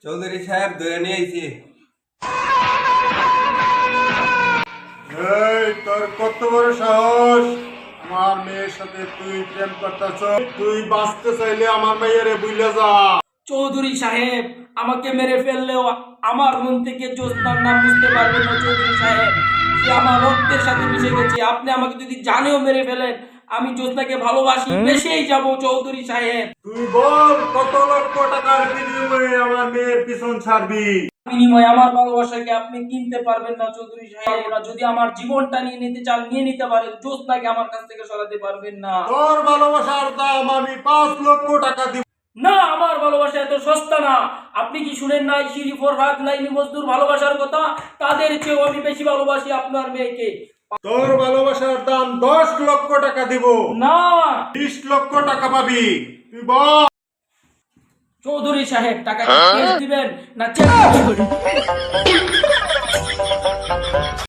চৌধুরী সাহেব ধরে নিয়ে আইছি। এই তোর কত বড় সাহস, আমার মেয়ের সাথে তুই প্রেম করতেছ? তুই বাঁচতে চাইলে আমার মেয়েরে বুইলা যা। চৌধুরী সাহেব, আমাকে মেরে ফেললেও আমার মন থেকে জ্যোৎস্নার নাম বুঝতে পারবেন না। চৌধুরী সাহেব, সে আমার রক্তের সাথে মিশে গেছে। আপনি আমাকে যদি জানেও মেরে ফেলেন, আমি জ্যোৎস্নাকে ভালোবাসি, বেঁচেই যাব। চৌধুরী সাহেব, তুই বল কত লক্ষ টাকার বিনিময়ে আমার মেয়ের পিছন ছাড়বি? বিনিময়ে আমার ভালোবাসাকে আপনি কিনতে পারবেন না। চৌধুরী সাহেব, যদি আমার জীবনটা নিয়ে নিতে চান নিয়ে নিতে পারেন, জ্যোৎস্নাকে আমার কাছ থেকে সরাতে পারবেন না। তোর ভালোবাসার দাম আমি 5 লক্ষ টাকা দিব। না, আমার ভালোবাসা এত সস্তা না। আপনি কি শুনেন নাই সিঁড়ি ফরহাদ লাইনি মজদুর ভালোবাসার কথা? তাদের চেয়েও আমি বেশি ভালোবাসি আপনার মেয়েকে। তোর ভালোবাসার দাম 10 লক্ষ টাকা দিব। না 20 লক্ষ টাকা পাবি। তুই বল। চৌধুরী সাহেব, টাকা কি ক্যাশ দিবেন না চেক দিবেন?